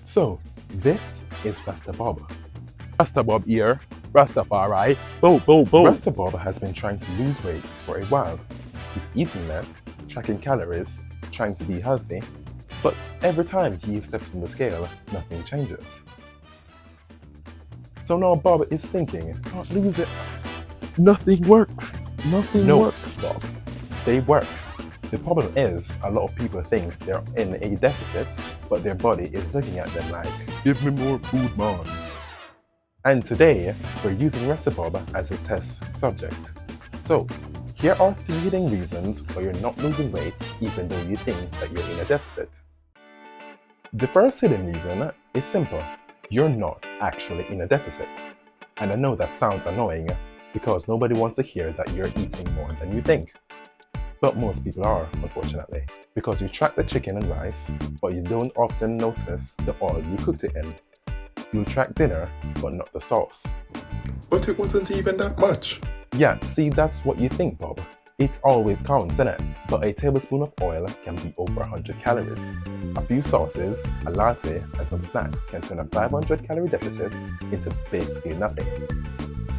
So, this is Rasta Bob. Rasta Bob here, Rastafari, boom, boom, boom. Rasta Bob has been trying to lose weight for a while. He's eating less, tracking calories, trying to be healthy, but every time he steps on the scale, nothing changes. So now Bob is thinking, can't lose it. Nothing works. Nothing works, Bob. They work. The problem is, a lot of people think they're in a deficit, but their body is looking at them like, give me more food, man. And today, we're using Rasta Bob as a test subject. So, here are 3 hidden reasons why you're not losing weight even though you think that you're in a deficit. The first hidden reason is simple. You're not actually in a deficit. And I know that sounds annoying because nobody wants to hear that you're eating more than you think. But most people are, unfortunately, because you track the chicken and rice, but you don't often notice the oil you cooked it in. You'll track dinner, but not the sauce. But it wasn't even that much. Yeah, see, that's what you think, Bob. It always counts, innit? But a tablespoon of oil can be over 100 calories. A few sauces, a latte, and some snacks can turn a 500 calorie deficit into basically nothing.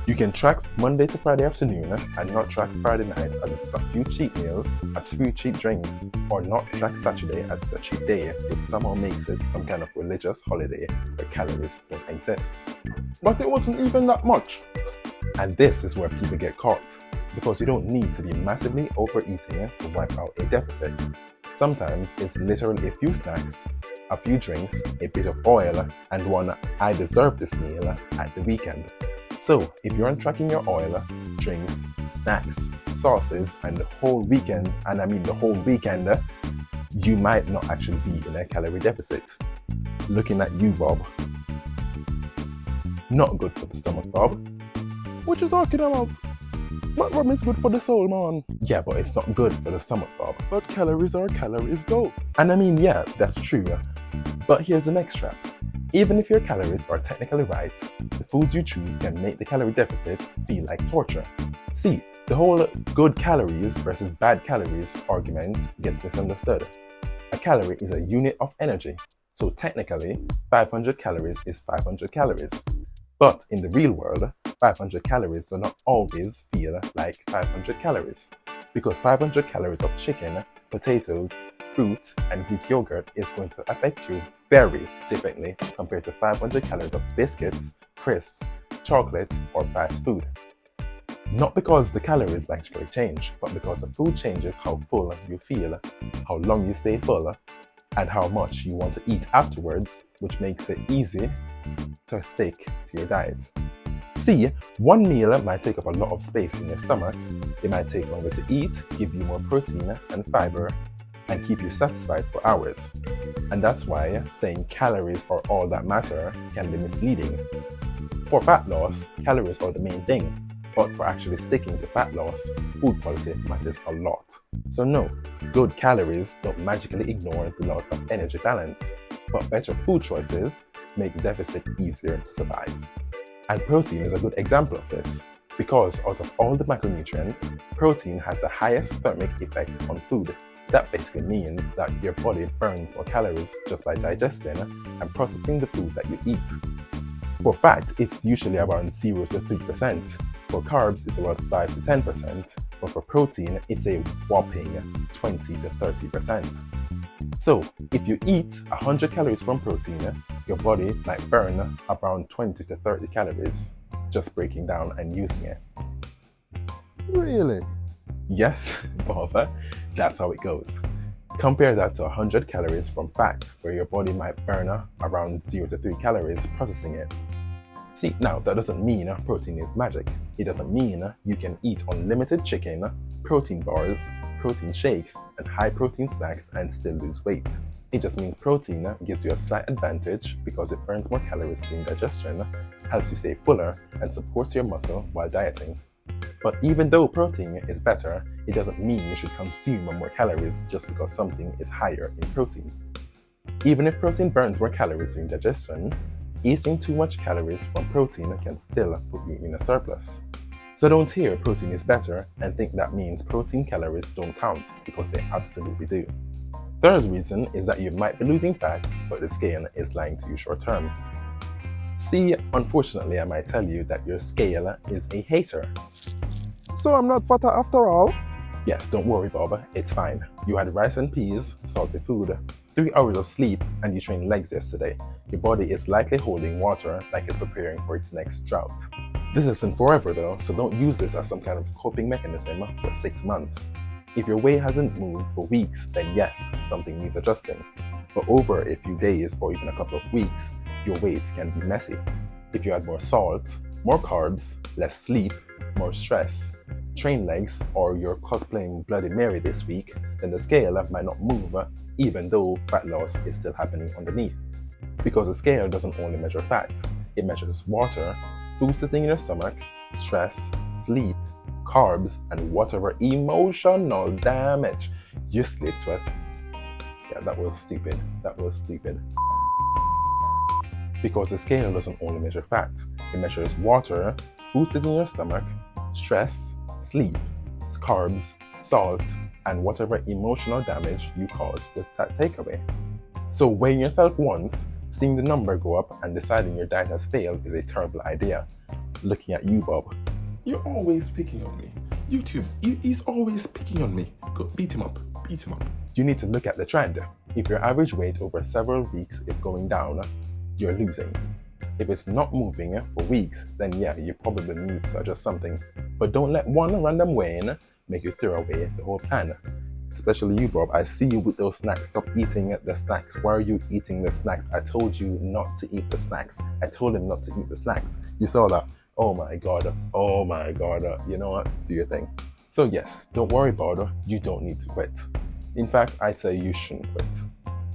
You can track Monday to Friday afternoon and not track Friday night as it's a few cheat meals, a few cheat drinks, or not track Saturday as it's a cheat day, which somehow makes it some kind of religious holiday where calories don't exist. But it wasn't even that much. And this is where people get caught, because you don't need to be massively overeating to wipe out a deficit. Sometimes it's literally a few snacks, a few drinks, a bit of oil, and one I deserve this meal at the weekend. So, if you aren't tracking your oil, drinks, snacks, sauces, and the whole weekends, and I mean the whole weekend, you might not actually be in a calorie deficit. Looking at you, Bob. Not good for the stomach, Bob. What you talking about? But rum is good for the soul, man. Yeah, but it's not good for the stomach, Bob. But calories are calories, though. And I mean, yeah, that's true. But here's the next trap. Even if your calories are technically right, the foods you choose can make the calorie deficit feel like torture. See, the whole good calories versus bad calories argument gets misunderstood. A calorie is a unit of energy, so technically 500 calories is 500 calories. But in the real world, 500 calories do not always feel like 500 calories, because 500 calories of chicken, potatoes, fruit, and Greek yogurt is going to affect you very differently compared to 500 calories of biscuits, crisps, chocolate, or fast food. Not because the calories magically change, but because the food changes how full you feel, how long you stay full, and how much you want to eat afterwards, which makes it easy to stick to your diet. See, one meal might take up a lot of space in your stomach, it might take longer to eat, give you more protein and fiber, and keep you satisfied for hours. And that's why saying calories are all that matter can be misleading. For fat loss, calories are the main thing, but for actually sticking to fat loss, food quality matters a lot. So no, good calories don't magically ignore the laws of energy balance, but better food choices make the deficit easier to survive. And protein is a good example of this, because out of all the macronutrients, protein has the highest thermic effect on food. That basically means that your body burns more calories just by digesting and processing the food that you eat. For fat, it's usually around 0 to 3%. For carbs, it's about 5 to 10%. But for protein, it's a whopping 20 to 30%. So, if you eat 100 calories from protein, your body might burn around 20 to 30 calories just breaking down and using it. Really? Yes, Bob, that's how it goes. Compare that to 100 calories from fat, where your body might burn around 0 to 3 calories processing it. See, now that doesn't mean protein is magic. It doesn't mean you can eat unlimited chicken, protein bars, protein shakes, and high protein snacks and still lose weight. It just means protein gives you a slight advantage because it burns more calories during digestion, helps you stay fuller, and supports your muscle while dieting. But even though protein is better, it doesn't mean you should consume more calories just because something is higher in protein. Even if protein burns more calories during digestion, eating too much calories from protein can still put you in a surplus. So don't hear protein is better and think that means protein calories don't count, because they absolutely do. Third reason is that you might be losing fat, but the scale is lying to you short term. See, unfortunately, I might tell you that your scale is a hater. So I'm not fatter after all? Yes, don't worry, Bob, it's fine. You had rice and peas, salty food, 3 hours of sleep, and you trained legs yesterday. Your body is likely holding water like it's preparing for its next drought. This isn't forever though, so don't use this as some kind of coping mechanism for 6 months. If your weight hasn't moved for weeks, then yes, something needs adjusting. But over a few days or even a couple of weeks, your weight can be messy. If you add more salt, more carbs, less sleep, more stress, train legs, or you're cosplaying Bloody Mary this week, then the scale might not move even though fat loss is still happening underneath. Because the scale doesn't only measure fat, it measures water, food sitting in your stomach, stress, sleep, carbs, and whatever emotional damage you slept with. Yeah, that was stupid. Because the scale doesn't only measure fat, it measures water, food sitting in your stomach, stress, sleep, carbs, salt, and whatever emotional damage you cause with that takeaway. So weighing yourself once, seeing the number go up, and deciding your diet has failed is a terrible idea. Looking at you, Bob. You're always picking on me. YouTube, he's always picking on me. Go beat him up. You need to look at the trend. If your average weight over several weeks is going down, you're losing. If it's not moving for weeks, then yeah, you probably need to adjust something. But don't let one random weigh-in make you throw away the whole plan. Especially you, Bob. I see you with those snacks. Stop eating the snacks. Why are you eating the snacks? I told you not to eat the snacks. I told him not to eat the snacks. You saw that? Oh my god. You know what? Do your thing. So yes, don't worry about it. You don't need to quit. In fact, I'd say you shouldn't quit.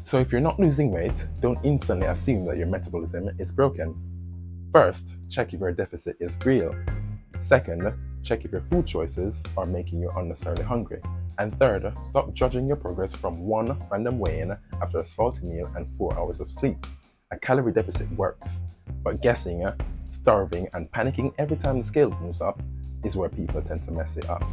So if you're not losing weight, don't instantly assume that your metabolism is broken. First, check if your deficit is real. Second, check if your food choices are making you unnecessarily hungry. And third, stop judging your progress from one random weigh-in after a salty meal and 4 hours of sleep. A calorie deficit works, but guessing, starving, and panicking every time the scale moves up is where people tend to mess it up.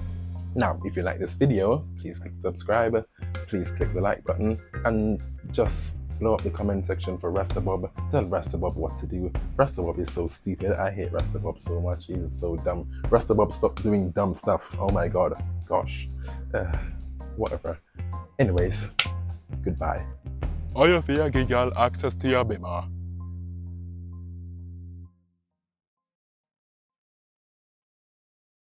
Now, if you like this video, please click subscribe, please click the like button, and just blow up the comment section for Rasta Bob. Tell Rasta Bob what to do. Rasta Bob is so stupid. I hate Rasta Bob so much. He's so dumb. Rasta Bob, stop doing dumb stuff. Oh my god. Gosh. Whatever. Anyways, goodbye. How you feel, give y'all access to your bema?